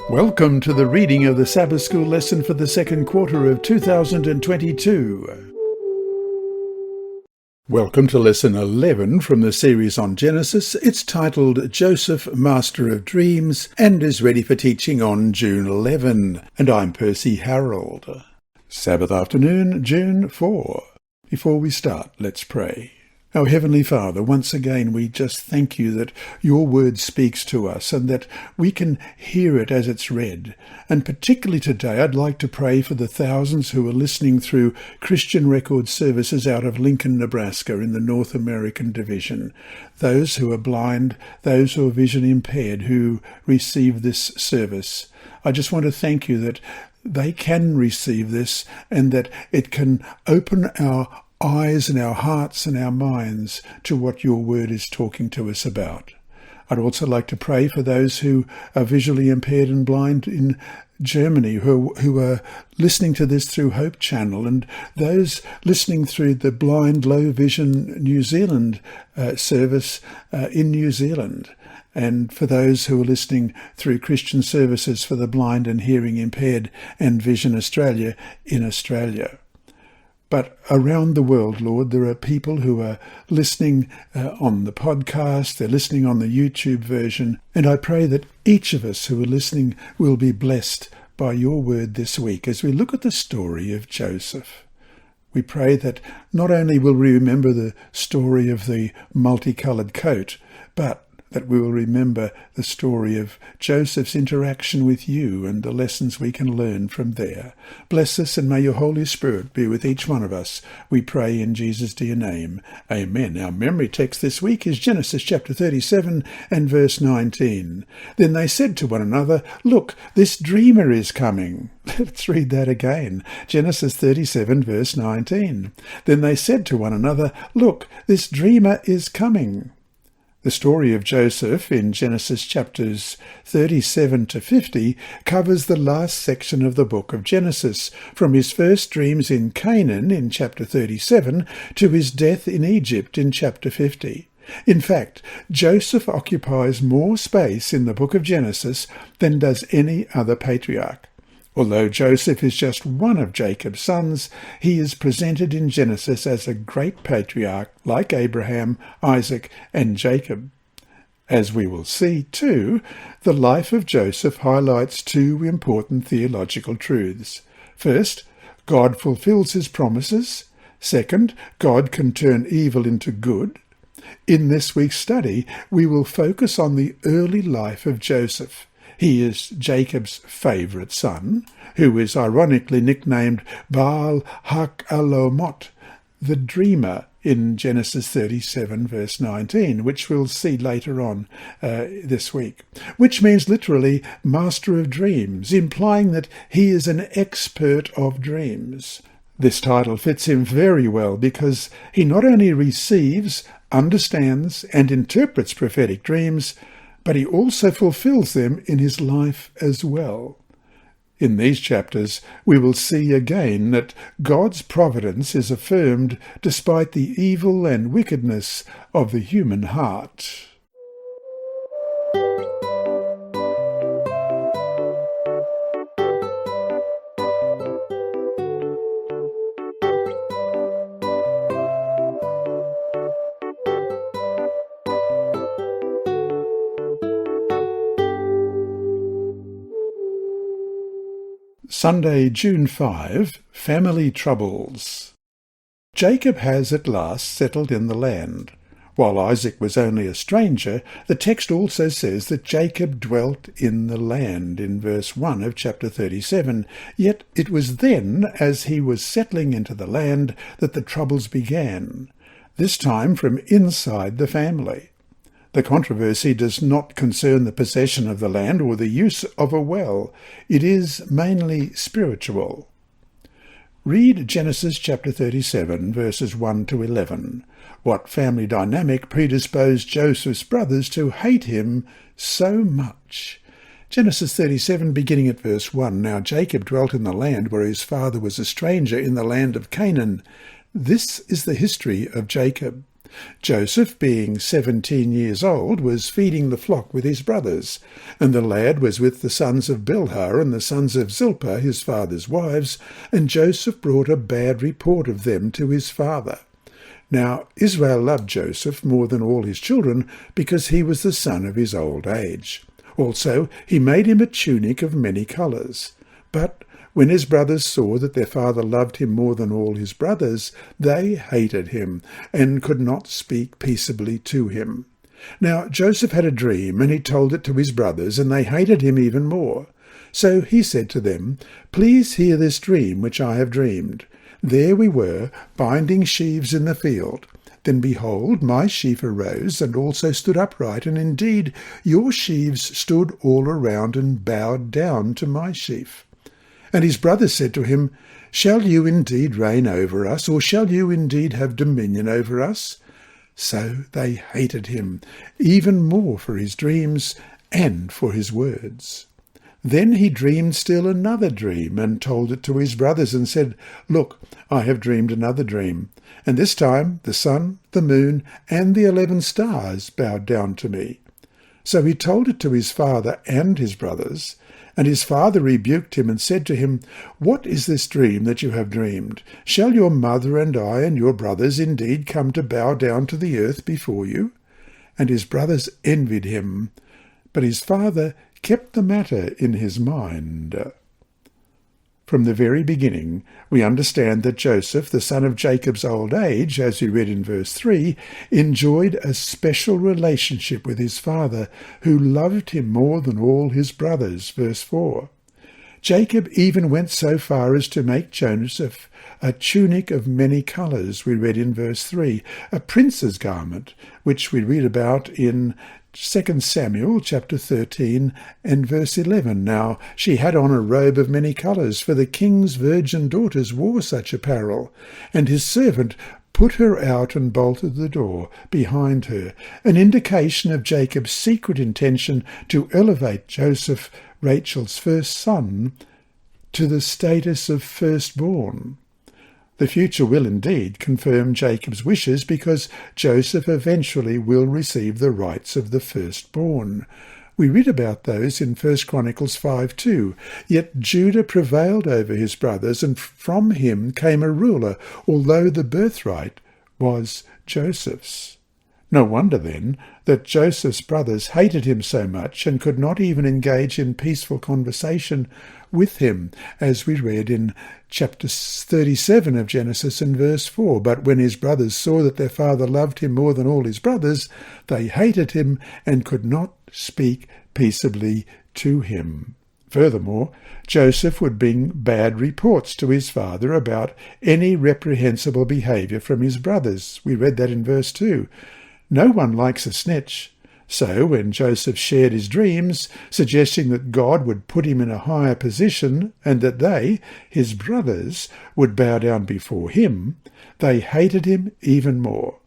Welcome to the reading of the Sabbath School lesson for the second quarter of 2022. Welcome to lesson 11 from the series on Genesis. It's titled Joseph, Master of Dreams, and is ready for teaching on June 11. And I'm Percy, Harrold. Sabbath afternoon, June 4. Before we start, let's pray. Our Heavenly Father, once again we just thank you that your word speaks to us and that we can hear it as it's read. And particularly today I'd like to pray for the thousands who are listening through Christian record services out of Lincoln, Nebraska in the North American division. Those who are blind, those who are vision impaired who receive this service. I just want to thank you that they can receive this and that it can open our eyes and our hearts and our minds to what your word is talking to us about. I'd also like to pray for those who are visually impaired and blind in Germany who are listening to this through Hope Channel, and those listening through the Blind Low Vision New Zealand service in New Zealand, and for those who are listening through Christian services for the blind and hearing impaired and Vision Australia in Australia. But around the world, Lord, there are people who are listening on the podcast, they're listening on the YouTube version, and I pray that each of us who are listening will be blessed by your word this week as we look at the story of Joseph. We pray that not only will we remember the story of the multicoloured coat, but that we will remember the story of Joseph's interaction with you and the lessons we can learn from there. Bless us, and may your Holy Spirit be with each one of us. We pray in Jesus' dear name. Amen. Our memory text this week is Genesis chapter 37 and verse 19. Then they said to one another, "Look, this dreamer is coming." Let's read that again. Genesis 37 verse 19. Then they said to one another, "Look, this dreamer is coming." The story of Joseph in Genesis chapters 37 to 50 covers the last section of the book of Genesis, from his first dreams in Canaan in chapter 37 to his death in Egypt in chapter 50. In fact, Joseph occupies more space in the book of Genesis than does any other patriarch. Although Joseph is just one of Jacob's sons, he is presented in Genesis as a great patriarch like Abraham, Isaac, and Jacob. As we will see, too, the life of Joseph highlights two important theological truths. First, God fulfills his promises. Second, God can turn evil into good. In this week's study, we will focus on the early life of Joseph. He is Jacob's favourite son, who is ironically nicknamed Baal Hak-Alomot, the dreamer, in Genesis 37 verse 19, which we'll see later on this week, which means literally master of dreams, implying that he is an expert of dreams. This title fits him very well because he not only receives, understands, and interprets prophetic dreams, but he also fulfills them in his life as well. In these chapters, we will see again that God's providence is affirmed despite the evil and wickedness of the human heart. Sunday, June 5, Family Troubles. Jacob has at last settled in the land. While Isaac was only a stranger, the text also says that Jacob dwelt in the land in verse 1 of chapter 37. Yet it was then, as he was settling into the land, that the troubles began, this time from inside the family. The controversy does not concern the possession of the land or the use of a well. It is mainly spiritual. Read Genesis chapter 37, verses 1 to 11. What family dynamic predisposed Joseph's brothers to hate him so much? Genesis 37, beginning at verse 1. Now Jacob dwelt in the land where his father was a stranger, in the land of Canaan. This is the history of Jacob. Joseph, being 17 years old, was feeding the flock with his brothers, and the lad was with the sons of Bilhah and the sons of Zilpah, his father's wives, and Joseph brought a bad report of them to his father. Now Israel loved Joseph more than all his children, because he was the son of his old age. Also he made him a tunic of many colours. But when his brothers saw that their father loved him more than all his brothers, they hated him, and could not speak peaceably to him. Now Joseph had a dream, and he told it to his brothers, and they hated him even more. So he said to them, "Please hear this dream which I have dreamed. There we were, binding sheaves in the field. Then behold, my sheaf arose, and also stood upright, and indeed your sheaves stood all around and bowed down to my sheaf." And his brothers said to him, "Shall you indeed reign over us, or shall you indeed have dominion over us?" So they hated him even more for his dreams and for his words. Then he dreamed still another dream, and told it to his brothers, and said, "Look, I have dreamed another dream, and this time the sun, the moon, and the 11 stars bowed down to me." So he told it to his father and his brothers, and his father rebuked him and said to him, "What is this dream that you have dreamed? Shall your mother and I and your brothers indeed come to bow down to the earth before you?" And his brothers envied him, but his father kept the matter in his mind. From the very beginning, we understand that Joseph, the son of Jacob's old age, as we read in verse 3, enjoyed a special relationship with his father, who loved him more than all his brothers, verse 4. Jacob even went so far as to make Joseph a tunic of many colours, we read in verse 3, a prince's garment, which we read about in 2 Samuel chapter 13 and verse 11. Now she had on a robe of many colours, for the king's virgin daughters wore such apparel, and his servant put her out and bolted the door behind her, an indication of Jacob's secret intention to elevate Joseph, Rachel's first son, to the status of firstborn. The future will indeed confirm Jacob's wishes, because Joseph eventually will receive the rights of the firstborn. We read about those in 1 Chronicles 5:2. Yet Judah prevailed over his brothers, and from him came a ruler, although the birthright was Joseph's. No wonder, then, that Joseph's brothers hated him so much and could not even engage in peaceful conversation with him, as we read in chapter 37 of Genesis and verse 4. But when his brothers saw that their father loved him more than all his brothers, they hated him and could not speak peaceably to him. Furthermore, Joseph would bring bad reports to his father about any reprehensible behaviour from his brothers. We read that in verse 2. No one likes a snitch. So when Joseph shared his dreams, suggesting that God would put him in a higher position and that they, his brothers, would bow down before him, they hated him even more.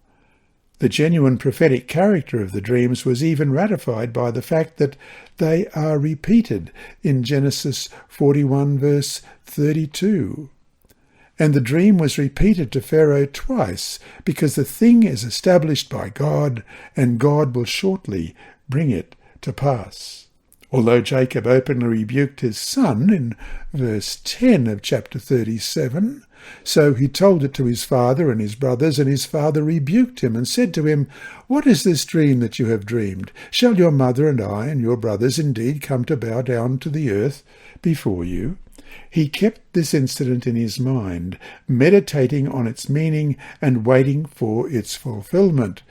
The genuine prophetic character of the dreams was even ratified by the fact that they are repeated in Genesis 41 verse 32. And the dream was repeated to Pharaoh twice, because the thing is established by God, and God will shortly bring it to pass. Although Jacob openly rebuked his son in verse 10 of chapter 37, so he told it to his father and his brothers, and his father rebuked him and said to him, "What is this dream that you have dreamed? Shall your mother and I and your brothers indeed come to bow down to the earth before you?" He kept this incident in his mind, meditating on its meaning and waiting for its fulfillment,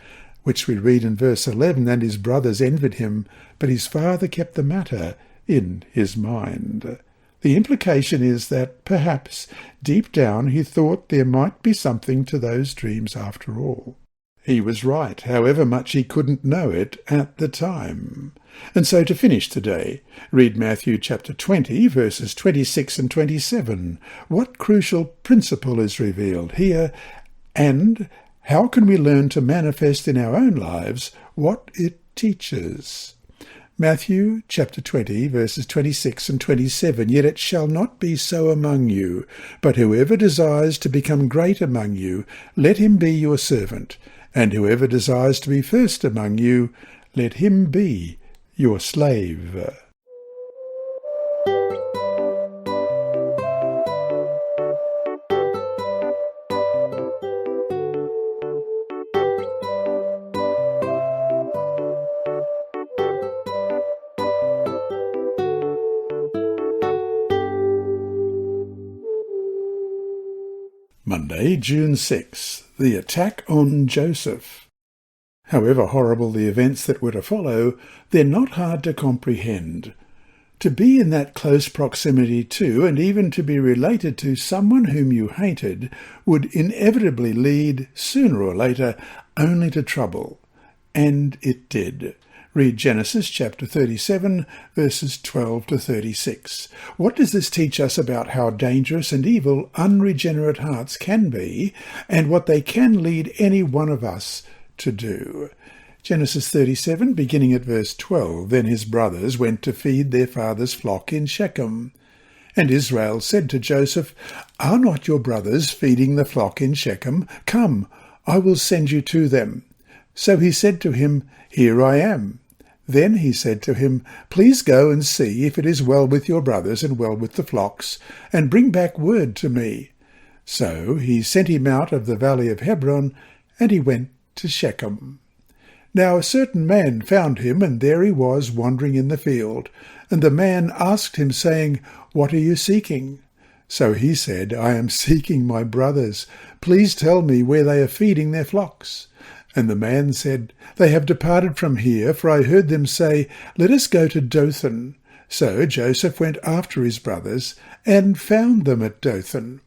which we read in verse 11, and his brothers envied him, but his father kept the matter in his mind. The implication is that perhaps deep down he thought there might be something to those dreams after all. He was right, however much he couldn't know it at the time. And so to finish today, read Matthew chapter 20, verses 26 and 27. What crucial principle is revealed here, and how can we learn to manifest in our own lives what it teaches? Matthew chapter 20, verses 26 and 27. Yet it shall not be so among you, but whoever desires to become great among you, let him be your servant. and whoever desires to be first among you, let him be your slave." Monday, June 6th, the attack on Joseph. However horrible the events that were to follow, they're not hard to comprehend. To be in that close proximity to, and even to be related to, someone whom you hated would inevitably lead, sooner or later, only to trouble. And it did. Read Genesis chapter 37, verses 12 to 36. What does this teach us about how dangerous and evil unregenerate hearts can be, and what they can lead any one of us to do? Genesis 37, beginning at verse 12. Then his brothers went to feed their father's flock in Shechem. And Israel said to Joseph, "Are not your brothers feeding the flock in Shechem? Come, I will send you to them." So he said to him, "Here I am." Then he said to him, "Please go and see if it is well with your brothers and well with the flocks, and bring back word to me." So he sent him out of the valley of Hebron, and he went to Shechem. Now a certain man found him, and there he was wandering in the field. And the man asked him, saying, "What are you seeking?" So he said, "I am seeking my brothers. Please tell me where they are feeding their flocks." And the man said, "They have departed from here, for I heard them say, 'Let us go to Dothan.'" So Joseph went after his brothers, and found them at Dothan.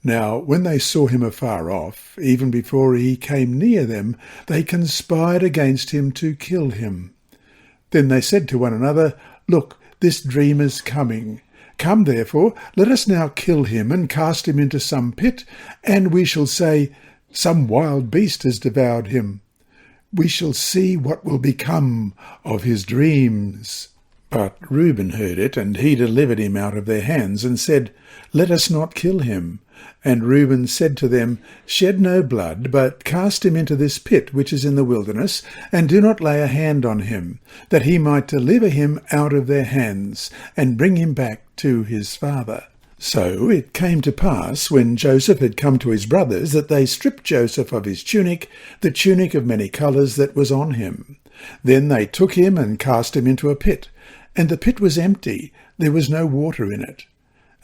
Now when they saw him afar off, even before he came near them, they conspired against him to kill him. Then they said to one another, "Look, this dreamer's coming. Come therefore, let us now kill him, and cast him into some pit, and we shall say, 'Some wild beast has devoured him.' We shall see what will become of his dreams." But Reuben heard it, and he delivered him out of their hands, and said, "Let us not kill him." And Reuben said to them, "Shed no blood, but cast him into this pit which is in the wilderness, and do not lay a hand on him, that he might deliver him out of their hands, and bring him back to his father." So it came to pass, when Joseph had come to his brothers, that they stripped Joseph of his tunic, the tunic of many colours that was on him. Then they took him and cast him into a pit, and the pit was empty, there was no water in it.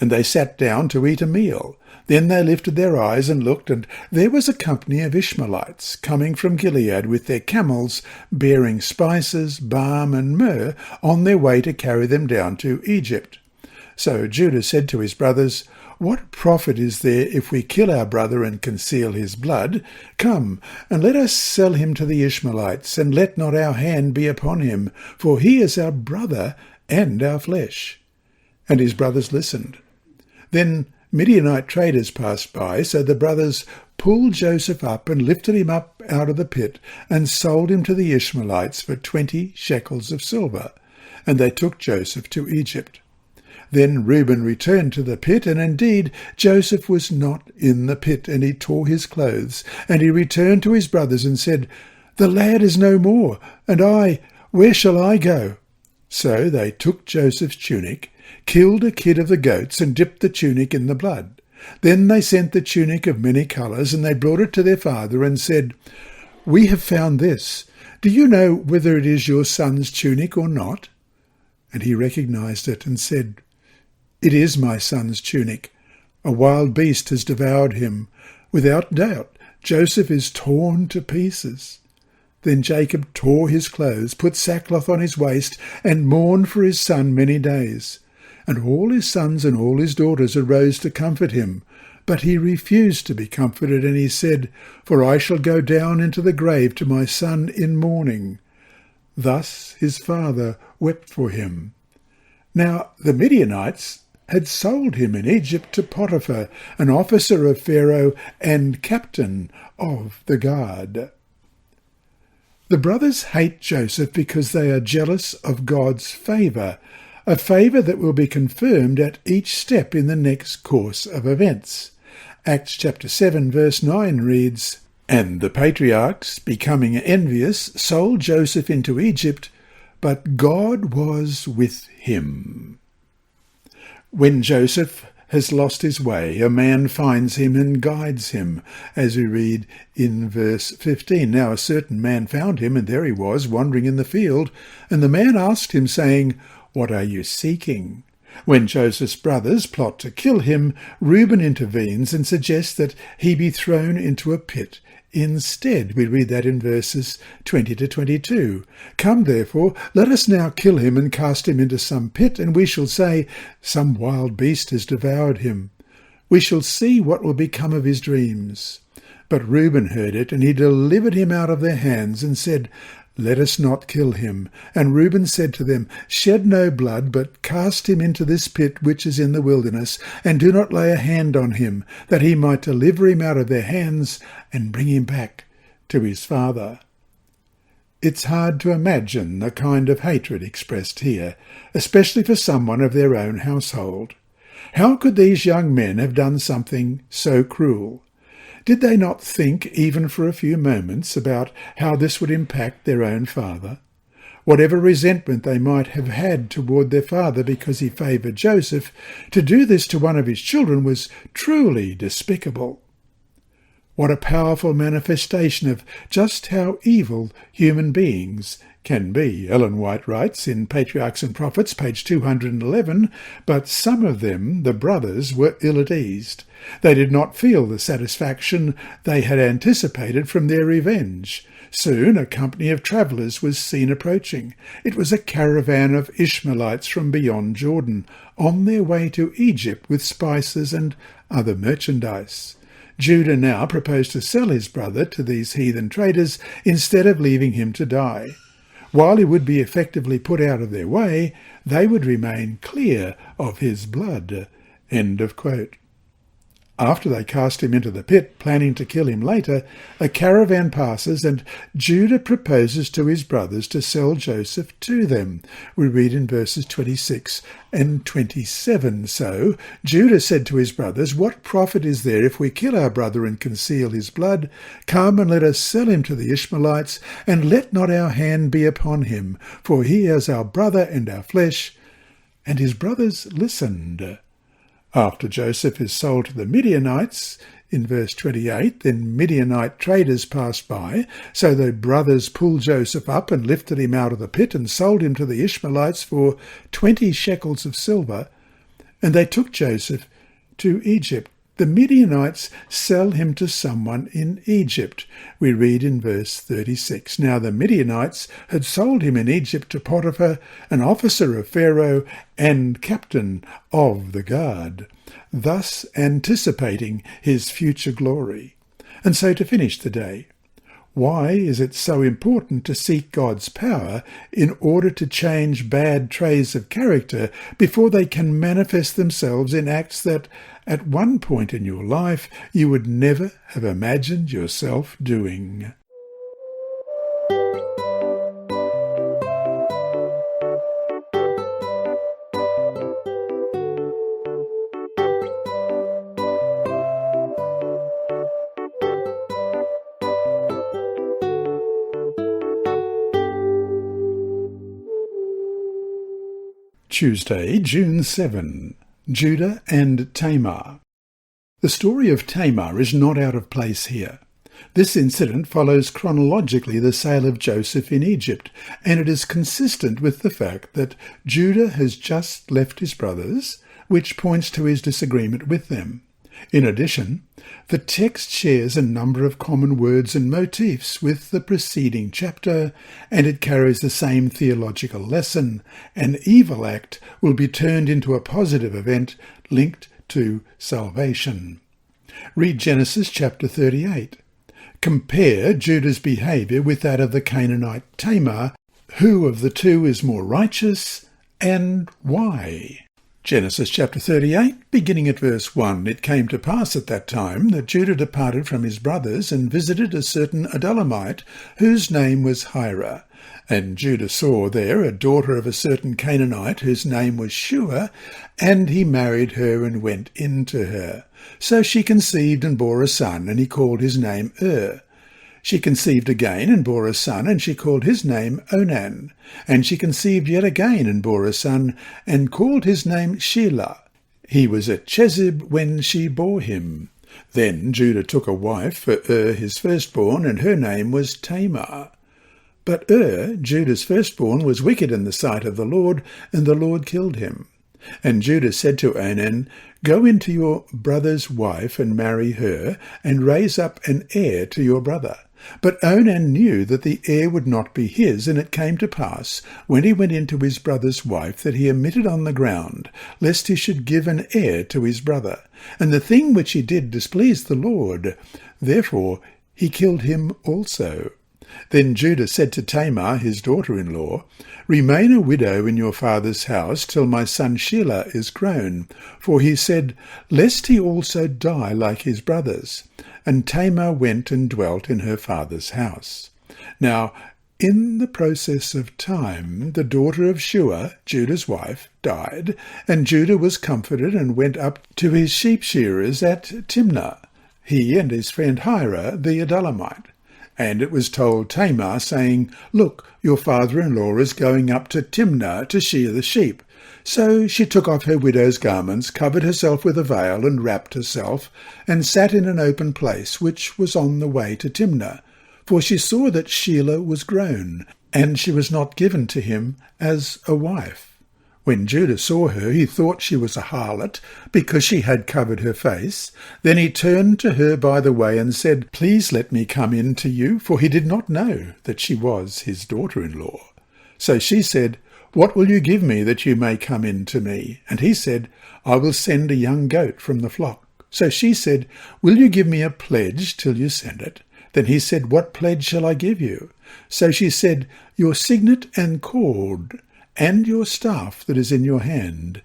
And they sat down to eat a meal. Then they lifted their eyes and looked, and there was a company of Ishmaelites coming from Gilead with their camels, bearing spices, balm, and myrrh, on their way to carry them down to Egypt. So Judah said to his brothers, "What profit is there if we kill our brother and conceal his blood? Come, and let us sell him to the Ishmaelites, and let not our hand be upon him, for he is our brother and our flesh." And his brothers listened. Then Midianite traders passed by, so the brothers pulled Joseph up and lifted him up out of the pit, and sold him to the Ishmaelites for 20 shekels of silver. And they took Joseph to Egypt. Then Reuben returned to the pit, and indeed Joseph was not in the pit, and he tore his clothes. And he returned to his brothers and said, "The lad is no more, and I, where shall I go?" So they took Joseph's tunic, killed a kid of the goats, and dipped the tunic in the blood. Then they sent the tunic of many colours, and they brought it to their father, and said, "We have found this. Do you know whether it is your son's tunic or not?" And he recognized it, and said, "It is my son's tunic. A wild beast has devoured him. Without doubt, Joseph is torn to pieces." Then Jacob tore his clothes, put sackcloth on his waist, and mourned for his son many days. And all his sons and all his daughters arose to comfort him. But he refused to be comforted, and he said, "For I shall go down into the grave to my son in mourning." Thus his father wept for him. Now the Midianites had sold him in Egypt to Potiphar, an officer of Pharaoh and captain of the guard. The brothers hate Joseph because they are jealous of God's favour, a favour that will be confirmed at each step in the next course of events. Acts chapter 7 verse 9 reads, And the patriarchs, becoming envious, sold Joseph into Egypt, but God was with him. When Joseph has lost his way, a man finds him and guides him, as we read in verse 15. Now a certain man found him, and there he was, wandering in the field. And the man asked him, saying, "What are you seeking?" When Joseph's brothers plot to kill him, Reuben intervenes and suggests that he be thrown into a pit instead. We read that in verses 20 to 22. "Come, therefore, let us now kill him and cast him into some pit, and we shall say, 'Some wild beast has devoured him.' We shall see what will become of his dreams." But Reuben heard it, and he delivered him out of their hands, and said, "Let us not kill him." And Reuben said to them, "Shed no blood, but cast him into this pit which is in the wilderness, and do not lay a hand on him, that he might deliver him out of their hands and bring him back to his father." It's hard to imagine the kind of hatred expressed here, especially for someone of their own household. How could these young men have done something so cruel? Did they not think, even for a few moments, about how this would impact their own father? Whatever resentment they might have had toward their father because he favoured Joseph, to do this to one of his children was truly despicable. What a powerful manifestation of just how evil human beings can be. Ellen White writes in Patriarchs and Prophets, page 211, "But some of them, the brothers, were ill at ease. They did not feel the satisfaction they had anticipated from their revenge. Soon a company of travellers was seen approaching. It was a caravan of Ishmaelites from beyond Jordan, on their way to Egypt with spices and other merchandise. Judah now proposed to sell his brother to these heathen traders instead of leaving him to die. While he would be effectively put out of their way, they would remain clear of his blood." End of quote. After they cast him into the pit, planning to kill him later, a caravan passes and Judah proposes to his brothers to sell Joseph to them. We read in verses 26 and 27. "So Judah said to his brothers, 'What profit is there if we kill our brother and conceal his blood? Come and let us sell him to the Ishmaelites, and let not our hand be upon him, for he is our brother and our flesh.' And his brothers listened." After Joseph is sold to the Midianites, in verse 28, then Midianite traders passed by, so the brothers pulled Joseph up and lifted him out of the pit and sold him to the Ishmaelites for 20 shekels of silver, and they took Joseph to Egypt. The Midianites sell him to someone in Egypt. We read in verse 36, "Now the Midianites had sold him in Egypt to Potiphar, an officer of Pharaoh and captain of the guard," thus anticipating his future glory. And so to finish the day, why is it so important to seek God's power in order to change bad traits of character before they can manifest themselves in acts that, at one point in your life, you would never have imagined yourself doing? Tuesday, June 7. Judah and Tamar. The story of Tamar is not out of place here. This incident follows chronologically the sale of Joseph in Egypt, and it is consistent with the fact that Judah has just left his brothers, which points to his disagreement with them. In addition, the text shares a number of common words and motifs with the preceding chapter, and it carries the same theological lesson. An evil act will be turned into a positive event linked to salvation. Read Genesis chapter 38. Compare Judah's behaviour with that of the Canaanite Tamar. Who of the two is more righteous, and why? Genesis chapter 38, beginning at verse 1. "It came to pass at that time that Judah departed from his brothers and visited a certain Adullamite, whose name was Hira. And Judah saw there a daughter of a certain Canaanite, whose name was Shua, and he married her and went into her. So she conceived and bore a son, and he called his name She conceived again and bore a son, and she called his name Onan. And she conceived yet again and bore a son, and called his name Shelah. He was at Chezib when she bore him. Then Judah took a wife for his firstborn, and her name was Tamar. But Judah's firstborn, was wicked in the sight of the Lord, and the Lord killed him. And Judah said to Onan, Go into your brother's wife and marry her, and raise up an heir to your brother. But Onan knew that the heir would not be his, and it came to pass, when he went into his brother's wife, that he emitted on the ground, lest he should give an heir to his brother. And the thing which he did displeased the Lord. Therefore he killed him also. Then Judah said to Tamar, his daughter-in-law, Remain a widow in your father's house till my son Shelah is grown. For he said, Lest he also die like his brothers. And Tamar went and dwelt in her father's house. Now, in the process of time, the daughter of Shua, Judah's wife, died, and Judah was comforted and went up to his sheep shearers at Timnah, he and his friend Hira the Adullamite. And it was told Tamar, saying, Look, your father-in-law is going up to Timnah to shear the sheep. So she took off her widow's garments, covered herself with a veil, and wrapped herself, and sat in an open place which was on the way to Timnah. For she saw that Shelah was grown, and she was not given to him as a wife. When Judah saw her, he thought she was a harlot, because she had covered her face. Then he turned to her by the way and said, Please let me come in to you, for he did not know that she was his daughter-in-law. So she said, What will you give me that you may come in to me? And he said, I will send a young goat from the flock. So she said, Will you give me a pledge till you send it? Then he said, What pledge shall I give you? So she said, Your signet and cord, and your staff that is in your hand.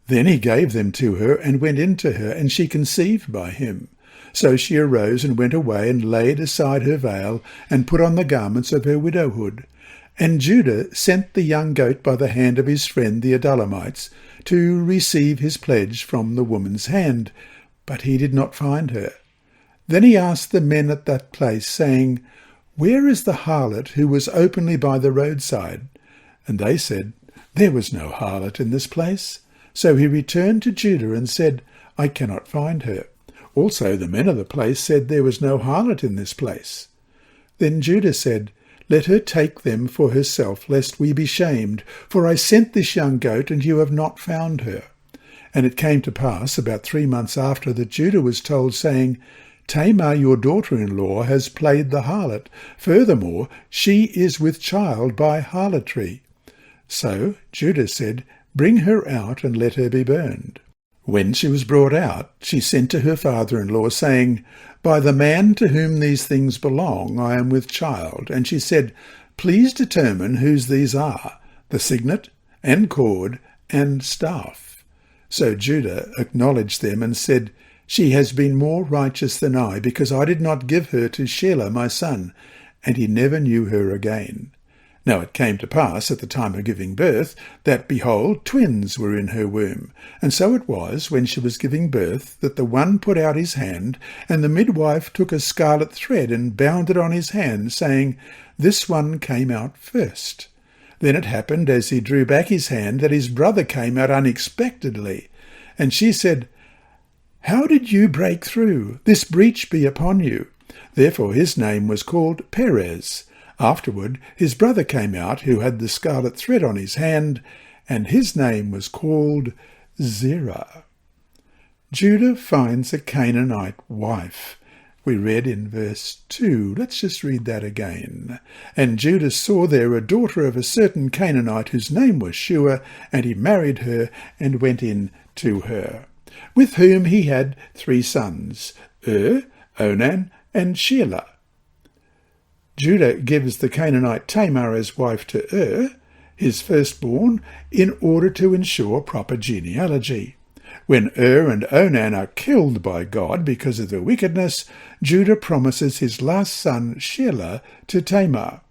Then he gave them to her, and went in to her, and she conceived by him. So she arose and went away, and laid aside her veil, and put on the garments of her widowhood. And Judah sent the young goat by the hand of his friend the Adulamites, to receive his pledge from the woman's hand, but he did not find her. Then he asked the men at that place, saying, Where is the harlot who was openly by the roadside? And they said, There was no harlot in this place. So he returned to Judah and said, I cannot find her. Also the men of the place said, There was no harlot in this place. Then Judah said, Let her take them for herself, lest we be shamed. For I sent this young goat, and you have not found her. And it came to pass, about 3 months after, that Judah was told, saying, Tamar, your daughter-in-law, has played the harlot. Furthermore, she is with child by harlotry. So Judah said, Bring her out, and let her be burned. When she was brought out, she sent to her father-in-law, saying, By the man to whom these things belong, I am with child. And she said, Please determine whose these are, the signet, and cord, and staff. So Judah acknowledged them, and said, She has been more righteous than I, because I did not give her to Shelah my son. And he never knew her again. Now it came to pass at the time of giving birth, that, behold, twins were in her womb. And so it was, when she was giving birth, that the one put out his hand, and the midwife took a scarlet thread and bound it on his hand, saying, This one came out first. Then it happened, as he drew back his hand, that his brother came out unexpectedly. And she said, How did you break through? This breach be upon you. Therefore his name was called Perez. Afterward his brother came out, who had the scarlet thread on his hand, and his name was called Zerah. Judah finds a Canaanite wife. We read in verse 2. Let's just read that again. And Judah saw there a daughter of a certain Canaanite, whose name was Shua, and he married her, and went in to her, with whom he had 3 sons, Onan, and Shelah. Judah gives the Canaanite Tamar as wife to his firstborn, in order to ensure proper genealogy. When and Onan are killed by God because of their wickedness, Judah promises his last son Shelah to Tamar.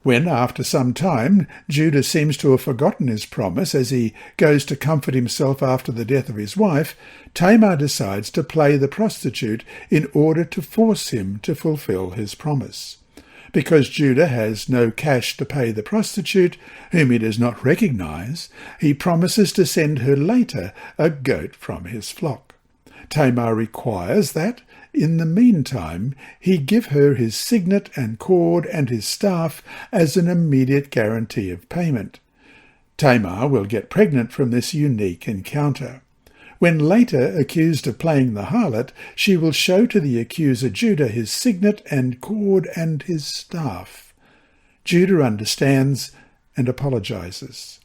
When, after some time, Judah seems to have forgotten his promise as he goes to comfort himself after the death of his wife, Tamar decides to play the prostitute in order to force him to fulfill his promise. Because Judah has no cash to pay the prostitute, whom he does not recognize, he promises to send her later a goat from his flock. Tamar requires that, in the meantime, he give her his signet and cord and his staff as an immediate guarantee of payment. Tamar will get pregnant from this unique encounter. When later accused of playing the harlot, she will show to the accuser Judah his signet and cord and his staff. Judah understands and apologizes.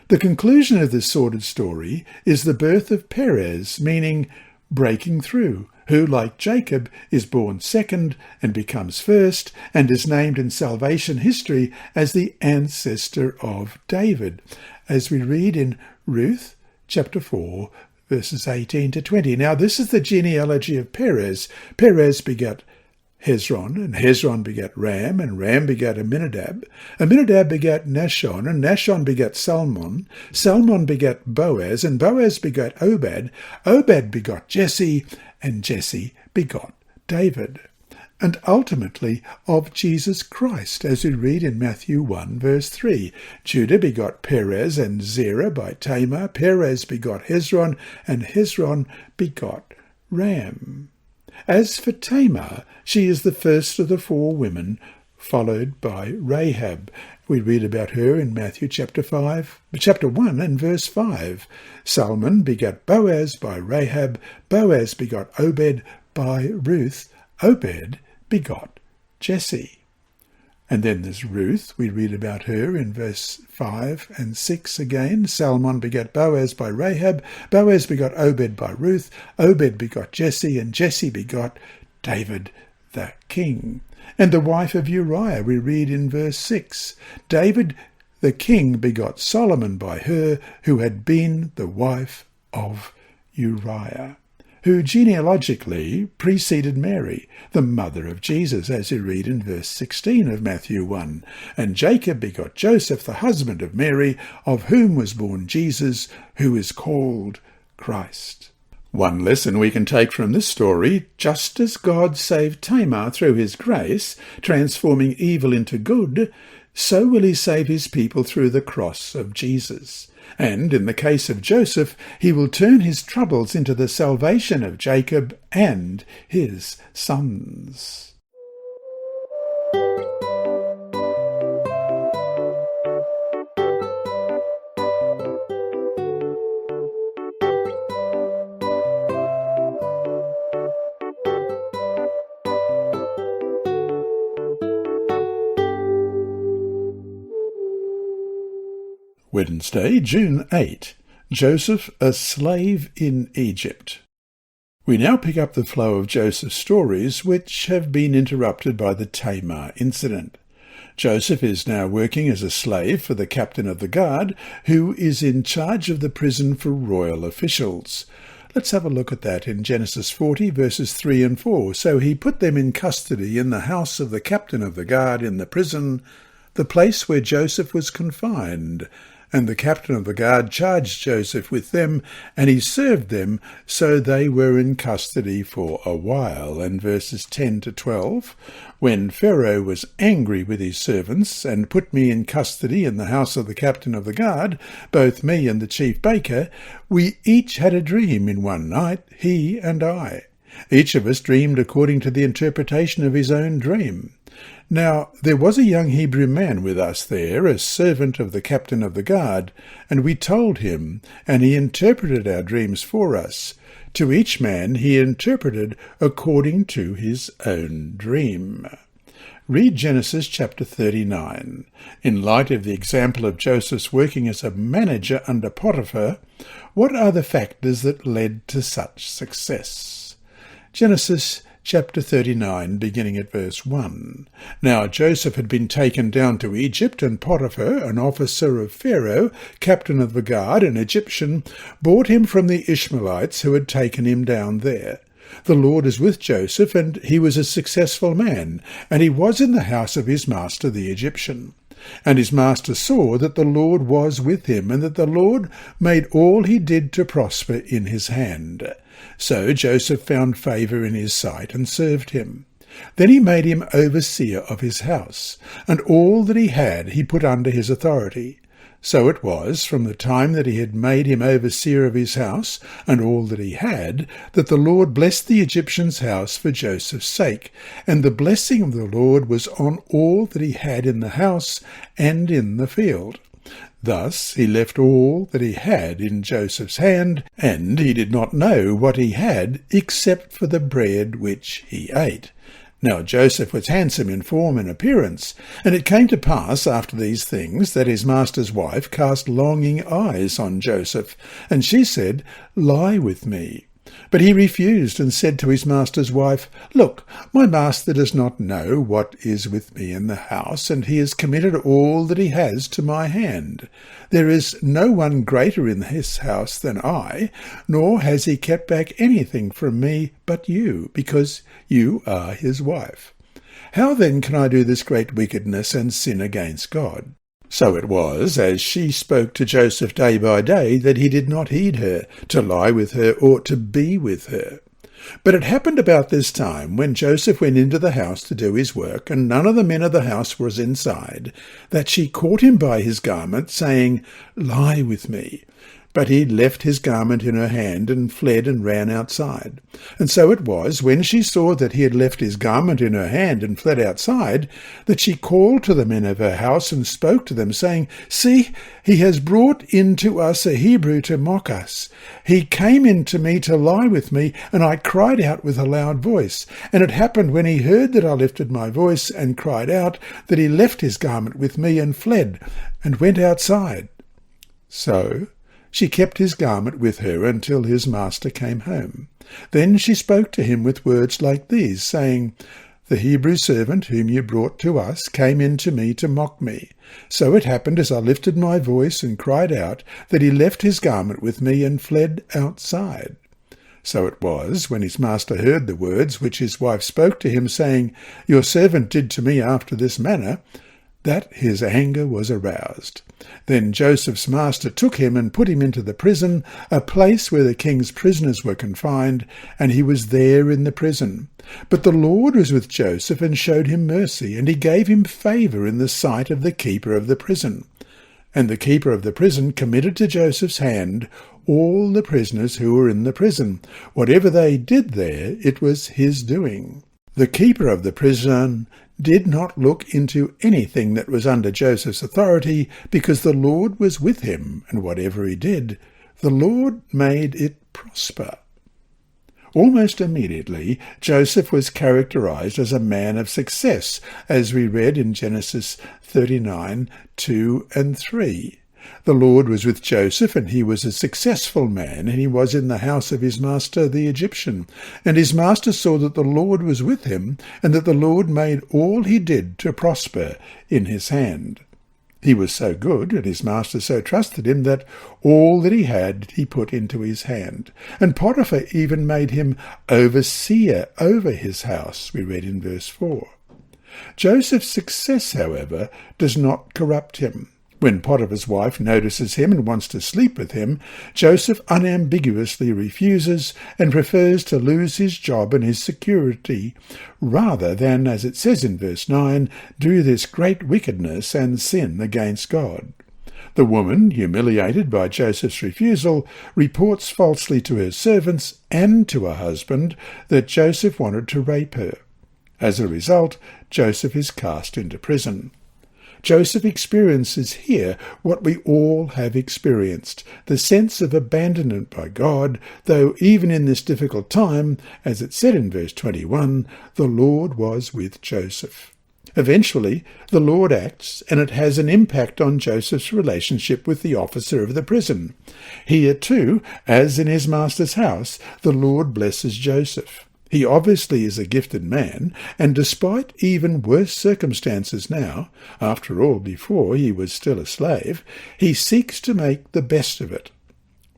The conclusion of this sordid story is the birth of Perez, meaning breaking through, who, like Jacob, is born second and becomes first, and is named in salvation history as the ancestor of David, as we read in Ruth chapter 4, verses 18 to 20. Now this is the genealogy of Perez. Perez begat Hezron, and Hezron begat Ram, and Ram begat Amminadab. Amminadab begat Nahshon, and Nahshon begat Salmon. Salmon begat Boaz, and Boaz begat Obed. Obed begot Jesse, and Jesse begot David. And ultimately of Jesus Christ, as we read in Matthew 1, verse 3. Judah begot Perez and Zerah by Tamar. Perez begot Hezron, and Hezron begot Ram. As for Tamar, she is the first of the 4 women, followed by Rahab. We read about her in Matthew chapter 1 and verse 5. Salmon begat Boaz by Rahab. Boaz begot Obed by Ruth. Obed begot Jesse. And then there's Ruth. We read about her in verse 5 and 6 again. Salmon begat Boaz by Rahab. Boaz begot Obed by Ruth. Obed begot Jesse, and Jesse begot David the king. And the wife of Uriah, we read in verse 6. David the king begot Solomon by her, who had been the wife of Uriah, who genealogically preceded Mary, the mother of Jesus, as we read in verse 16 of Matthew 1. And Jacob begot Joseph, the husband of Mary, of whom was born Jesus, who is called Christ. One lesson we can take from this story: just as God saved Tamar through his grace, transforming evil into good, so will he save his people through the cross of Jesus. And in the case of Joseph, he will turn his troubles into the salvation of Jacob and his sons. Wednesday, June 8. Joseph, a slave in Egypt. We now pick up the flow of Joseph's stories, which have been interrupted by the Tamar incident. Joseph is now working as a slave for the captain of the guard, who is in charge of the prison for royal officials. Let's have a look at that in Genesis 40, verses 3 and 4. So he put them in custody in the house of the captain of the guard in the prison, the place where Joseph was confined. And the captain of the guard charged Joseph with them, and he served them, so they were in custody for a while. And verses 10 to 12, when Pharaoh was angry with his servants, and put me in custody in the house of the captain of the guard, both me and the chief baker, we each had a dream in one night, he and I. Each of us dreamed according to the interpretation of his own dream. Now there was a young Hebrew man with us there, a servant of the captain of the guard, and we told him, and he interpreted our dreams for us. To each man he interpreted according to his own dream. Read Genesis chapter 39. In light of the example of Joseph's working as a manager under Potiphar, what are the factors that led to such success? Genesis chapter 39, beginning at verse 1. Now Joseph had been taken down to Egypt, and Potiphar, an officer of Pharaoh, captain of the guard, an Egyptian, bought him from the Ishmaelites who had taken him down there. The Lord is with Joseph, and he was a successful man, and he was in the house of his master the Egyptian. And his master saw that the Lord was with him, and that the Lord made all he did to prosper in his hand. So Joseph found favour in his sight, and served him. Then he made him overseer of his house, and all that he had he put under his authority. So it was, from the time that he had made him overseer of his house, and all that he had, that the Lord blessed the Egyptian's house for Joseph's sake. And the blessing of the Lord was on all that he had in the house and in the field. Thus he left all that he had in Joseph's hand, and he did not know what he had except for the bread which he ate. Now Joseph was handsome in form and appearance, and it came to pass after these things that his master's wife cast longing eyes on Joseph, and she said, "Lie with me." But he refused, and said to his master's wife, "Look, my master does not know what is with me in the house, and he has committed all that he has to my hand. There is no one greater in his house than I, nor has he kept back anything from me but you, because you are his wife. How then can I do this great wickedness and sin against God?" So it was, as she spoke to Joseph day by day, that he did not heed her, to lie with her or to be with her. But it happened about this time, when Joseph went into the house to do his work, and none of the men of the house was inside, that she caught him by his garment, saying, "Lie with me." But he left his garment in her hand, and fled and ran outside. And so it was, when she saw that he had left his garment in her hand and fled outside, that she called to the men of her house and spoke to them, saying, "See, he has brought in to us a Hebrew to mock us. He came in to me to lie with me, and I cried out with a loud voice. And it happened, when he heard that I lifted my voice and cried out, that he left his garment with me and fled, and went outside." So she kept his garment with her until his master came home. Then she spoke to him with words like these, saying, "The Hebrew servant whom you brought to us came in to me to mock me. So it happened, as I lifted my voice and cried out, that he left his garment with me and fled outside." So it was, when his master heard the words which his wife spoke to him, saying, "Your servant did to me after this manner," that his anger was aroused. Then Joseph's master took him and put him into the prison, a place where the king's prisoners were confined, and he was there in the prison. But the Lord was with Joseph and showed him mercy, and he gave him favour in the sight of the keeper of the prison. And the keeper of the prison committed to Joseph's hand all the prisoners who were in the prison. Whatever they did there, it was his doing. The keeper of the prison did not look into anything that was under Joseph's authority, because the Lord was with him, and whatever he did, the Lord made it prosper. Almost immediately, Joseph was characterized as a man of success, as we read in Genesis 39, 2 and 3. The Lord was with Joseph, and he was a successful man, and he was in the house of his master the Egyptian. And his master saw that the Lord was with him, and that the Lord made all he did to prosper in his hand. He was so good, and his master so trusted him, that all that he had he put into his hand. And Potiphar even made him overseer over his house, we read in verse 4. Joseph's success, however, does not corrupt him. When Potiphar's wife notices him and wants to sleep with him, Joseph unambiguously refuses and prefers to lose his job and his security, rather than, as it says in verse 9, do this great wickedness and sin against God. The woman, humiliated by Joseph's refusal, reports falsely to her servants and to her husband that Joseph wanted to rape her. As a result, Joseph is cast into prison. Joseph experiences here what we all have experienced, the sense of abandonment by God, though even in this difficult time, as it said in verse 21, the Lord was with Joseph. Eventually, the Lord acts, and it has an impact on Joseph's relationship with the officer of the prison. Here too, as in his master's house, the Lord blesses Joseph. He obviously is a gifted man, and despite even worse circumstances now, after all, before he was still a slave, he seeks to make the best of it.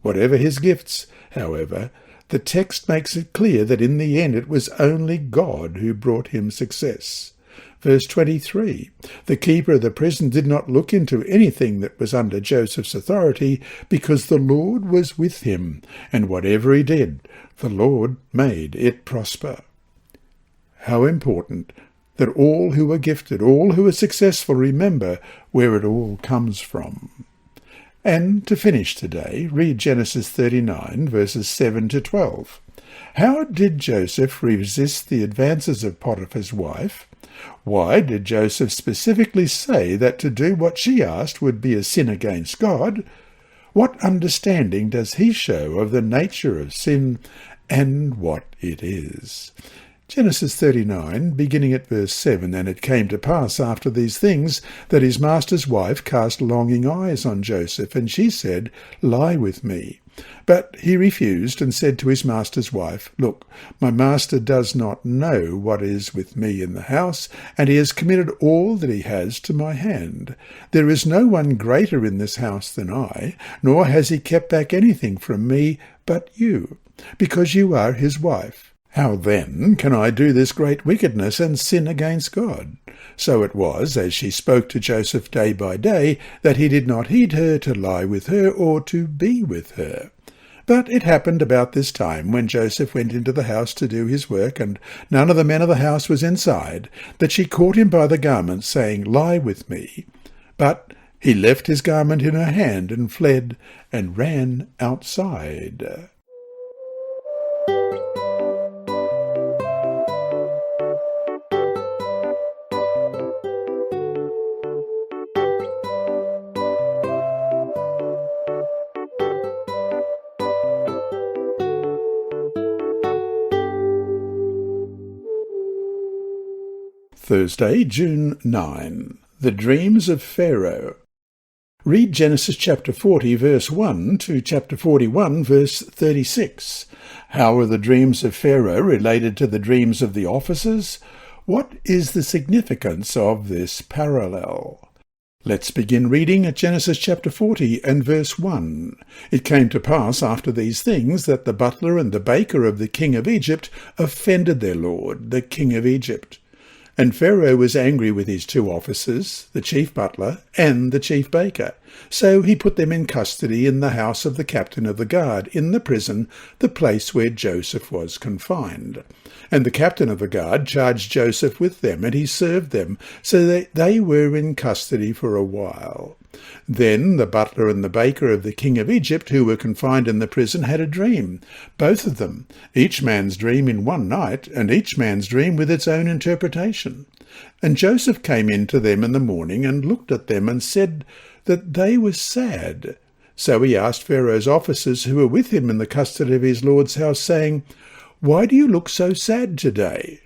Whatever his gifts, however, the text makes it clear that in the end it was only God who brought him success. Verse 23, the keeper of the prison did not look into anything that was under Joseph's authority, because the Lord was with him, and whatever he did, the Lord made it prosper. How important that all who are gifted, all who are successful, remember where it all comes from. And to finish today, read Genesis 39, verses 7 to 12. How did Joseph resist the advances of Potiphar's wife? Why did Joseph specifically say that to do what she asked would be a sin against God? What understanding does he show of the nature of sin and what it is? Genesis 39, beginning at verse 7, And it came to pass after these things that his master's wife cast longing eyes on Joseph, and she said, Lie with me. But he refused and said to his master's wife, Look, my master does not know what is with me in the house, and he has committed all that he has to my hand. There is no one greater in this house than I, nor has he kept back anything from me but you, because you are his wife. How then can I do this great wickedness and sin against God? So it was, as she spoke to Joseph day by day, that he did not heed her to lie with her or to be with her. But it happened about this time, when Joseph went into the house to do his work, and none of the men of the house was inside, that she caught him by the garment, saying, Lie with me. But he left his garment in her hand and fled and ran outside. Thursday, June 9. The Dreams of Pharaoh. Read Genesis chapter 40, verse 1 to chapter 41, verse 36. How are the dreams of Pharaoh related to the dreams of the officers? What is the significance of this parallel? Let's begin reading at Genesis chapter 40 and verse 1. It came to pass after these things that the butler and the baker of the king of Egypt offended their lord, the king of Egypt. And Pharaoh was angry with his two officers, the chief butler and the chief baker. So he put them in custody in the house of the captain of the guard, in the prison, the place where Joseph was confined. And the captain of the guard charged Joseph with them, and he served them, so that they were in custody for a while. Then the butler and the baker of the king of Egypt, who were confined in the prison, had a dream, both of them, each man's dream in one night, and each man's dream with its own interpretation. And Joseph came in to them in the morning, and looked at them, and said that they were sad. So he asked Pharaoh's officers who were with him in the custody of his lord's house, saying, Why do you look so sad today?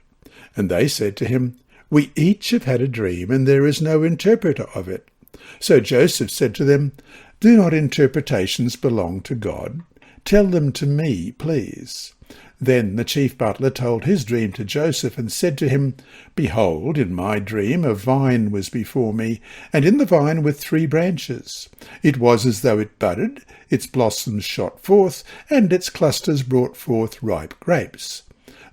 And they said to him, We each have had a dream, and there is no interpreter of it. So Joseph said to them, Do not interpretations belong to God? Tell them to me, please. Then the chief butler told his dream to Joseph, and said to him, Behold, in my dream a vine was before me, and in the vine were 3 branches. It was as though it budded, its blossoms shot forth, and its clusters brought forth ripe grapes.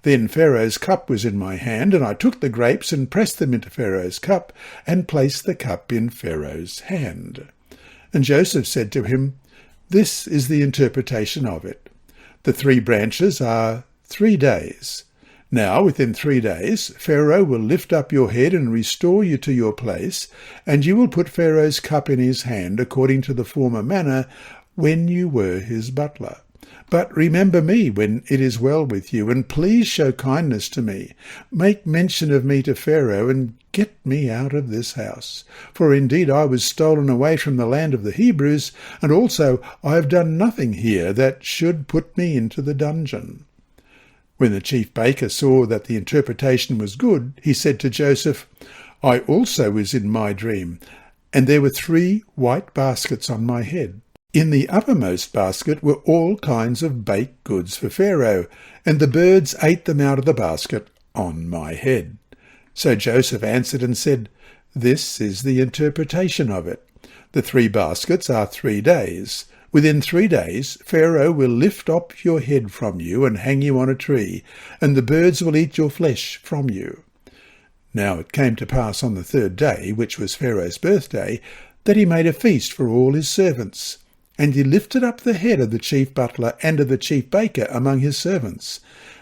Then Pharaoh's cup was in my hand, and I took the grapes and pressed them into Pharaoh's cup, and placed the cup in Pharaoh's hand. And Joseph said to him, This is the interpretation of it. The 3 branches are 3 days. Now within 3 days Pharaoh will lift up your head and restore you to your place, and you will put Pharaoh's cup in his hand according to the former manner when you were his butler. But remember me when it is well with you, and please show kindness to me. Make mention of me to Pharaoh, and get me out of this house. For indeed I was stolen away from the land of the Hebrews, and also I have done nothing here that should put me into the dungeon. When the chief baker saw that the interpretation was good, he said to Joseph, I also was in my dream, and there were 3 white baskets on my head. In the uppermost basket were all kinds of baked goods for Pharaoh, and the birds ate them out of the basket on my head. So Joseph answered and said, This is the interpretation of it. The 3 baskets are 3 days. Within 3 days Pharaoh will lift up your head from you and hang you on a tree, and the birds will eat your flesh from you. Now it came to pass on the 3rd day, which was Pharaoh's birthday, that he made a feast for all his servants. And he lifted up the head of the chief butler and of the chief baker among his servants.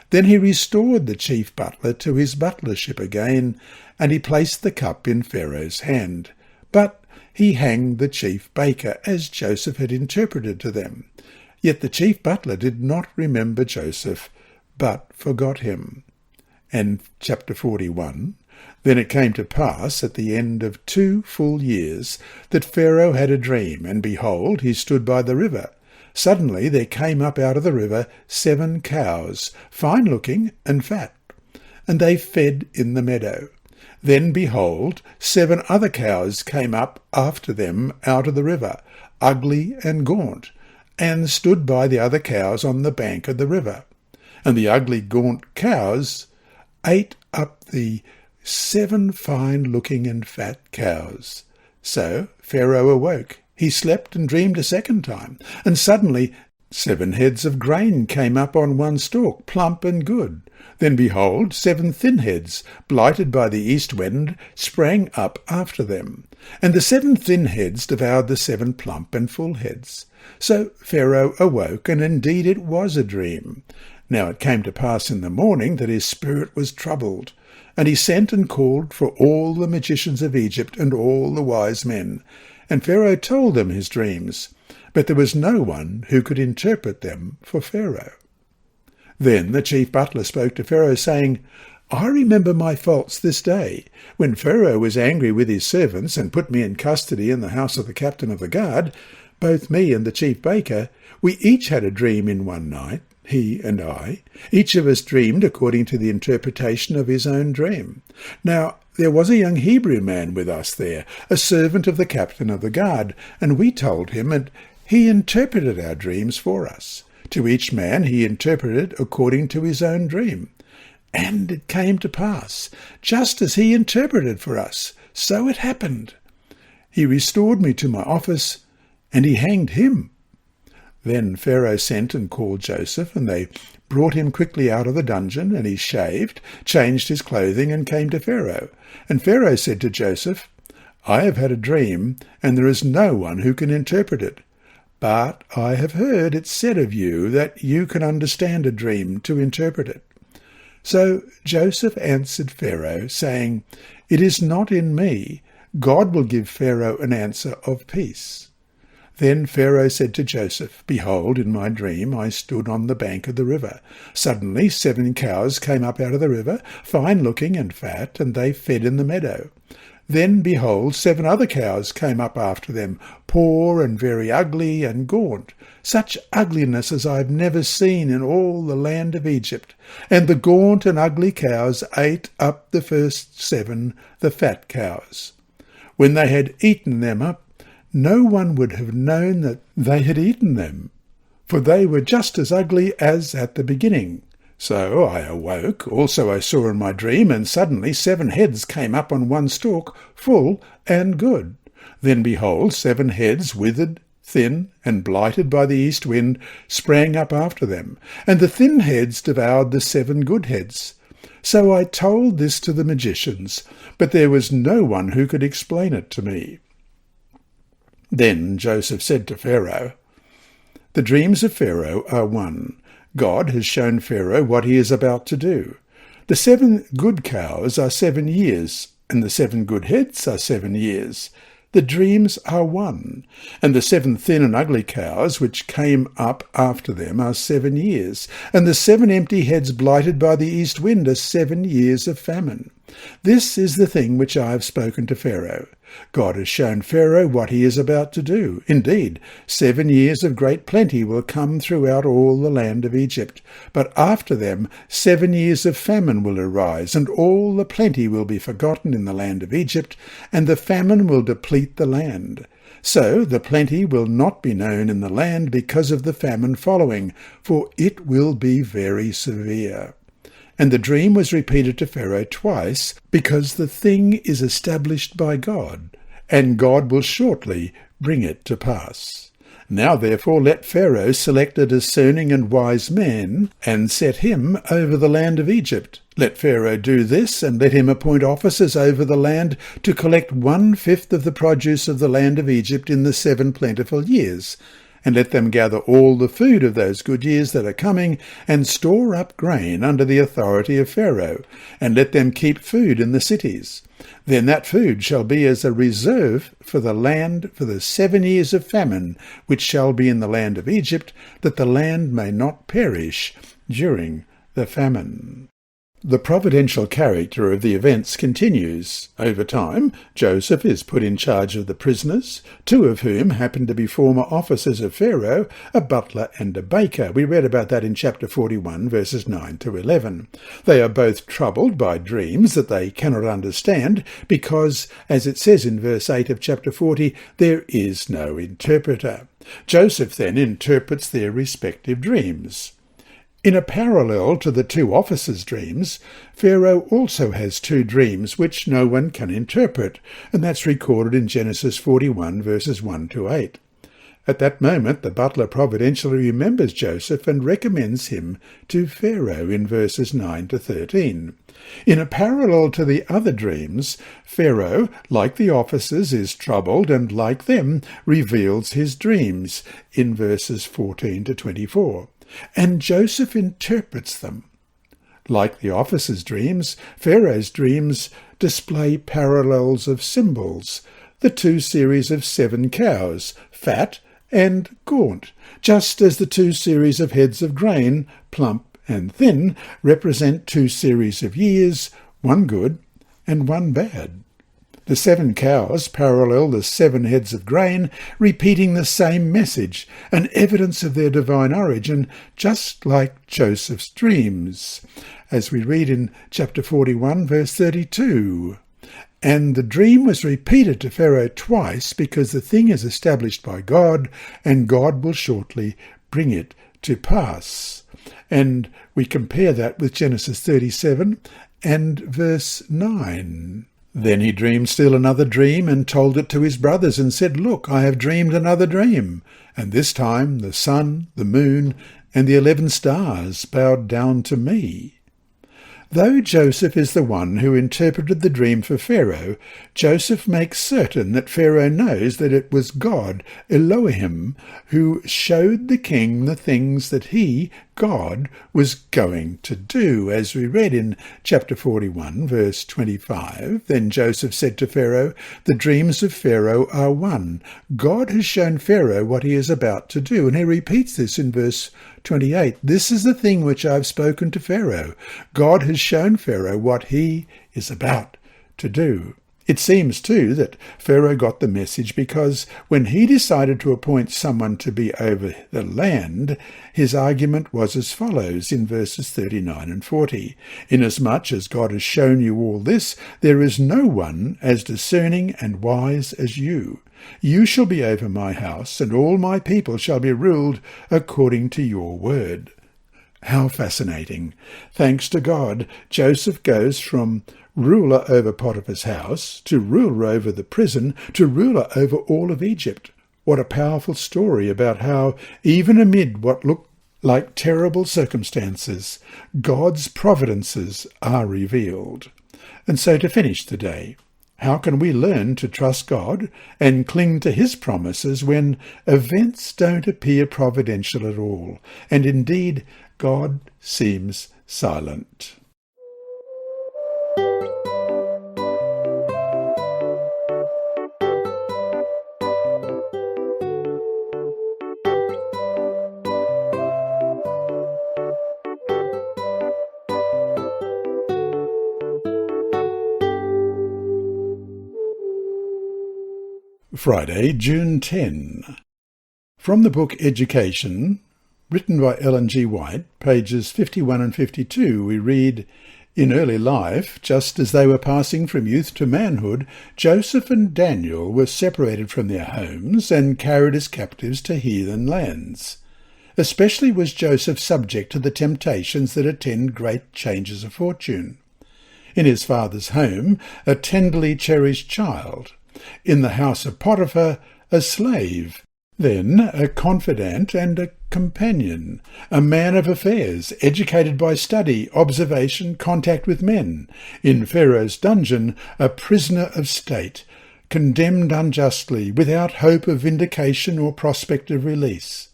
Then he restored the chief butler to his butlership again, and he placed the cup in Pharaoh's hand. But he hanged the chief baker, as Joseph had interpreted to them. Yet the chief butler did not remember Joseph, but forgot him. And chapter 41. Then it came to pass at the end of 2 full years that Pharaoh had a dream, and behold, he stood by the river. Suddenly there came up out of the river 7 cows, fine-looking and fat, and they fed in the meadow. Then behold, 7 other cows came up after them out of the river, ugly and gaunt, and stood by the other cows on the bank of the river. And the ugly gaunt cows ate up the 7 fine-looking and fat cows. So Pharaoh awoke. He slept and dreamed a second time, and suddenly 7 heads of grain came up on one stalk, plump and good. Then behold, 7 thin heads, blighted by the east wind, sprang up after them. And the 7 thin heads devoured the 7 plump and full heads. So Pharaoh awoke, and indeed it was a dream. Now it came to pass in the morning that his spirit was troubled. And he sent and called for all the magicians of Egypt and all the wise men. And Pharaoh told them his dreams, but there was no one who could interpret them for Pharaoh. Then the chief butler spoke to Pharaoh, saying, I remember my faults this day, when Pharaoh was angry with his servants and put me in custody in the house of the captain of the guard. Both me and the chief baker, we each had a dream in one night, he and I. Each of us dreamed according to the interpretation of his own dream. Now there was a young Hebrew man with us there, a servant of the captain of the guard, and we told him, and he interpreted our dreams for us. To each man he interpreted according to his own dream. And it came to pass, just as he interpreted for us, so it happened. He restored me to my office, and he hanged him. Then Pharaoh sent and called Joseph, and they brought him quickly out of the dungeon, and he shaved, changed his clothing, and came to Pharaoh. And Pharaoh said to Joseph, I have had a dream, and there is no one who can interpret it. But I have heard it said of you that you can understand a dream to interpret it. So Joseph answered Pharaoh, saying, It is not in me. God will give Pharaoh an answer of peace. Then Pharaoh said to Joseph, Behold, in my dream I stood on the bank of the river. Suddenly 7 cows came up out of the river, fine-looking and fat, and they fed in the meadow. Then, behold, 7 other cows came up after them, poor and very ugly and gaunt, such ugliness as I have never seen in all the land of Egypt. And the gaunt and ugly cows ate up the first 7, the fat cows. When they had eaten them up, no one would have known that they had eaten them, for they were just as ugly as at the beginning. So I awoke, also I saw in my dream, and suddenly 7 heads came up on one stalk, full and good. Then behold, 7 heads, withered, thin, and blighted by the east wind, sprang up after them, and the thin heads devoured the 7 good heads. So I told this to the magicians, but there was no one who could explain it to me. Then Joseph said to Pharaoh, The dreams of Pharaoh are one. God has shown Pharaoh what he is about to do. The 7 good cows are 7 years, and the 7 good heads are 7 years. The dreams are one, and the 7 thin and ugly cows which came up after them are 7 years, and the 7 empty heads blighted by the east wind are 7 years of famine. This is the thing which I have spoken to Pharaoh. God has shown Pharaoh what he is about to do. Indeed, 7 years of great plenty will come throughout all the land of Egypt, but after them 7 years of famine will arise, and all the plenty will be forgotten in the land of Egypt, and the famine will deplete the land. So the plenty will not be known in the land because of the famine following, for it will be very severe. And the dream was repeated to Pharaoh twice, because the thing is established by God, and God will shortly bring it to pass. Now therefore let Pharaoh select a discerning and wise man, and set him over the land of Egypt. Let Pharaoh do this, and let him appoint officers over the land to collect 1/5 of the produce of the land of Egypt in the 7 plentiful years. And let them gather all the food of those good years that are coming, and store up grain under the authority of Pharaoh, and let them keep food in the cities. Then that food shall be as a reserve for the land for the 7 years of famine, which shall be in the land of Egypt, that the land may not perish during the famine. The providential character of the events continues. Over time, Joseph is put in charge of the prisoners, 2 of whom happen to be former officers of Pharaoh, a butler and a baker. We read about that in chapter 41, verses 9 to 11. They are both troubled by dreams that they cannot understand because, as it says in verse 8 of chapter 40, there is no interpreter. Joseph then interprets their respective dreams. In a parallel to the 2 officers' dreams, Pharaoh also has 2 dreams which no one can interpret, and that's recorded in Genesis 41, verses 1 to 8. At that moment, the butler providentially remembers Joseph and recommends him to Pharaoh in verses 9 to 13. In a parallel to the other dreams, Pharaoh, like the officers, is troubled and, like them, reveals his dreams in verses 14 to 24. And Joseph interprets them. Like the officers' dreams, Pharaoh's dreams display parallels of symbols, the 2 series of 7 cows, fat and gaunt, just as the 2 series of heads of grain, plump and thin, represent 2 series of years, 1 good and 1 bad. The 7 cows parallel the 7 heads of grain, repeating the same message, an evidence of their divine origin, just like Joseph's dreams, as we read in chapter 41, verse 32. And the dream was repeated to Pharaoh twice, because the thing is established by God, and God will shortly bring it to pass. And we compare that with Genesis 37 and verse 9. Then he dreamed still another dream, and told it to his brothers, and said, Look, I have dreamed another dream. And this time the sun, the moon, and the 11 stars bowed down to me. Though Joseph is the one who interpreted the dream for Pharaoh, Joseph makes certain that Pharaoh knows that it was God, Elohim, who showed the king the things that he, God, was going to do, as we read in chapter 41, verse 25. Then Joseph said to Pharaoh, The dreams of Pharaoh are one. God has shown Pharaoh what he is about to do. And he repeats this in verse 28. This is the thing which I have spoken to Pharaoh. God has shown Pharaoh what he is about to do. It seems, too, that Pharaoh got the message because when he decided to appoint someone to be over the land, his argument was as follows in verses 39 and 40. Inasmuch as God has shown you all this, there is no one as discerning and wise as you. You shall be over my house, and all my people shall be ruled according to your word. How fascinating. Thanks to God, Joseph goes from ruler over Potiphar's house, to ruler over the prison, to ruler over all of Egypt. What a powerful story about how, even amid what looked like terrible circumstances, God's providences are revealed. And so to finish the day, how can we learn to trust God and cling to his promises when events don't appear providential at all, and indeed God seems silent? Friday, June 10. From the book Education, written by Ellen G. White, pages 51 and 52, we read, In early life, just as they were passing from youth to manhood, Joseph and Daniel were separated from their homes and carried as captives to heathen lands. Especially was Joseph subject to the temptations that attend great changes of fortune. In his father's home, a tenderly cherished child. In the house of Potiphar, a slave. Then a confidant and a companion, a man of affairs, educated by study, observation, contact with men. In Pharaoh's dungeon, a prisoner of state, condemned unjustly, without hope of vindication or prospect of release.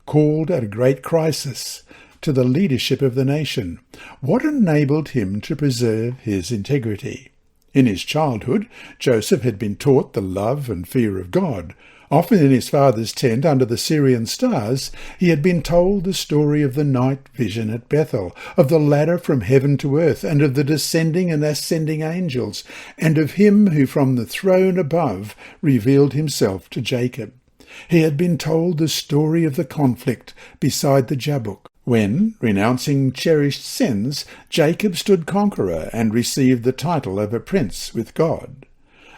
Called at a great crisis to the leadership of the nation. What enabled him to preserve his integrity? In his childhood, Joseph had been taught the love and fear of God. Often in his father's tent under the Syrian stars, he had been told the story of the night vision at Bethel, of the ladder from heaven to earth, and of the descending and ascending angels, and of him who from the throne above revealed himself to Jacob. He had been told the story of the conflict beside the Jabbok, when, renouncing cherished sins, Jacob stood conqueror and received the title of a prince with God.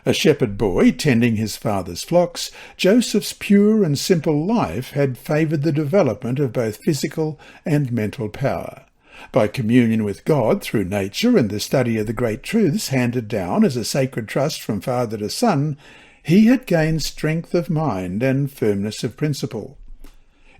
A shepherd boy tending his father's flocks, Joseph's pure and simple life had favoured the development of both physical and mental power. By communion with God through nature and the study of the great truths handed down as a sacred trust from father to son, he had gained strength of mind and firmness of principle.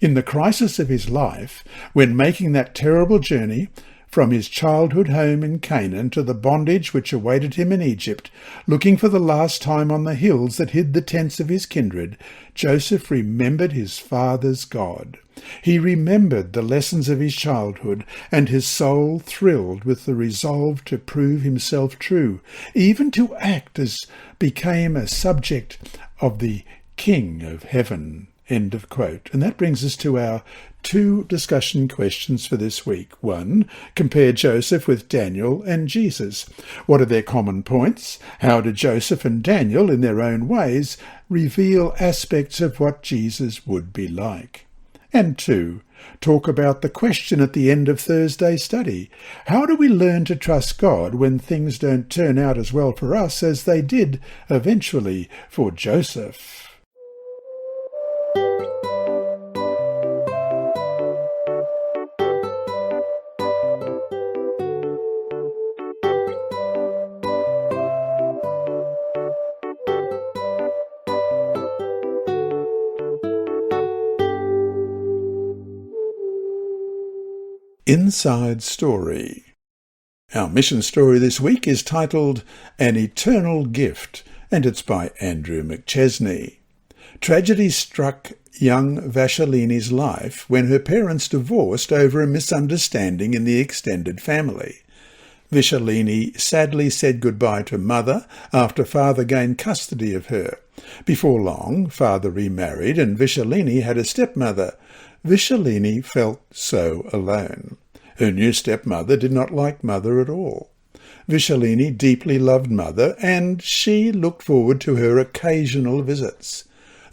In the crisis of his life, when making that terrible journey from his childhood home in Canaan to the bondage which awaited him in Egypt, looking for the last time on the hills that hid the tents of his kindred, Joseph remembered his father's God. He remembered the lessons of his childhood, and his soul thrilled with the resolve to prove himself true, even to act as became a subject of the King of Heaven. End of quote. And that brings us to our two discussion questions for this week. 1. Compare Joseph with Daniel and Jesus. What are their common points? How do Joseph and Daniel, in their own ways, reveal aspects of what Jesus would be like? And 2. Talk about the question at the end of Thursday's study. How do we learn to trust God when things don't turn out as well for us as they did eventually for Joseph? Inside Story. Our mission story this week is titled An Eternal Gift, and it's by Andrew McChesney. Tragedy struck young Vashalini's life when her parents divorced over a misunderstanding in the extended family. Vishalini sadly said goodbye to mother after father gained custody of her. Before long, father remarried and Vishalini had a stepmother. Vishalini felt so alone. Her new stepmother did not like mother at all. Vishalini deeply loved mother, and she looked forward to her occasional visits.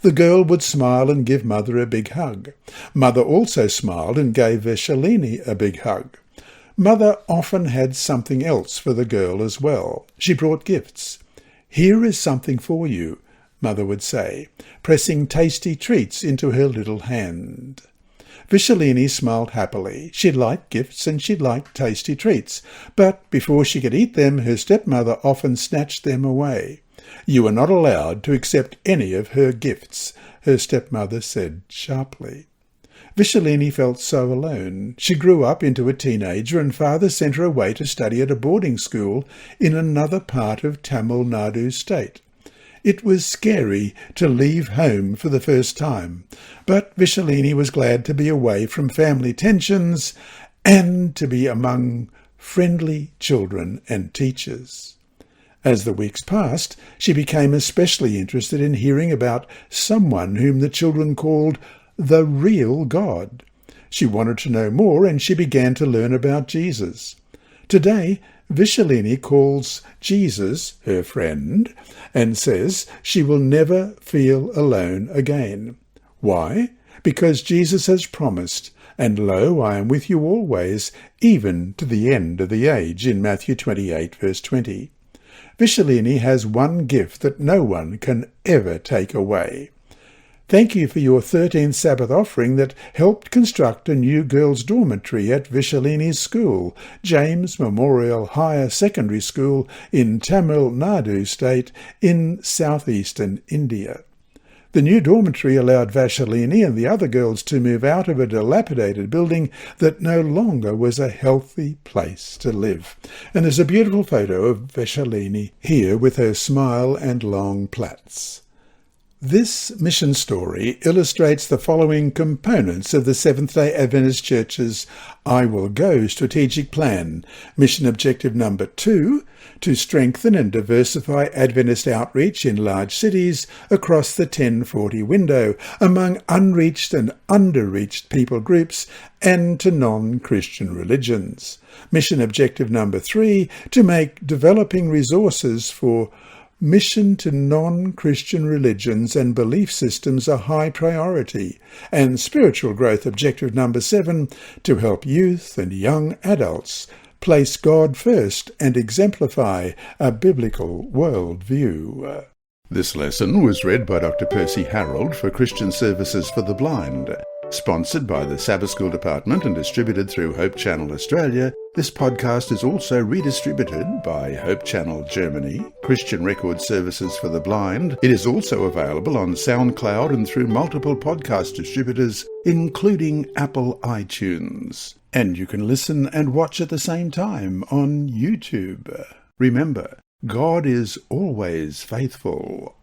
The girl would smile and give mother a big hug. Mother also smiled and gave Vishalini a big hug. Mother often had something else for the girl as well. She brought gifts. "Here is something for you," mother would say, pressing tasty treats into her little hand. Vishalini smiled happily. She liked gifts and she liked tasty treats, but before she could eat them, her stepmother often snatched them away. "You are not allowed to accept any of her gifts," her stepmother said sharply. Vishalini felt so alone. She grew up into a teenager and father sent her away to study at a boarding school in another part of Tamil Nadu state. It was scary to leave home for the first time, but Vishalini was glad to be away from family tensions and to be among friendly children and teachers. As the weeks passed, she became especially interested in hearing about someone whom the children called the real God. She wanted to know more, and she began to learn about Jesus. Today, Vishalini calls Jesus her friend and says she will never feel alone again. Why? Because Jesus has promised, "And lo, I am with you always, even to the end of the age," in Matthew 28, verse 20. Vishalini has one gift that no one can ever take away. Thank you for your 13th Sabbath offering that helped construct a new girls' dormitory at Vishalini's school, James Memorial Higher Secondary School in Tamil Nadu state in southeastern India. The new dormitory allowed Vashalini and the other girls to move out of a dilapidated building that no longer was a healthy place to live. And there's a beautiful photo of Vashalini here with her smile and long plaits. This mission story illustrates the following components of the Seventh-day Adventist Church's I Will Go strategic plan. Mission objective number 2, to strengthen and diversify Adventist outreach in large cities across the 1040 window, among unreached and underreached people groups, and to non-Christian religions. Mission objective number 3, to make developing resources for mission to non-Christian religions and belief systems a high priority, and spiritual growth objective number 7, to help youth and young adults place God first and exemplify a biblical worldview. This lesson was read by Dr. Percy Harrold for Christian Services for the Blind. Sponsored by the Sabbath School Department and distributed through Hope Channel Australia, this podcast is also redistributed by Hope Channel Germany, Christian Record Services for the Blind. It is also available on SoundCloud and through multiple podcast distributors, including Apple iTunes. And you can listen and watch at the same time on YouTube. Remember, God is always faithful.